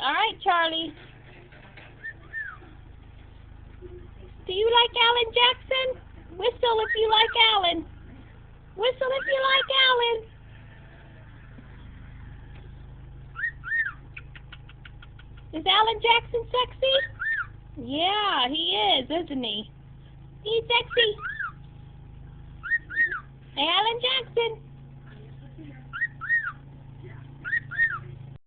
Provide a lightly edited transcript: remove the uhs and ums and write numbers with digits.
All right, Charlie. Do you like Alan Jackson? Whistle if you like Alan. Whistle if you like Alan. Is Alan Jackson sexy? Yeah, he is, isn't he? He's sexy. Hey, Alan Jackson.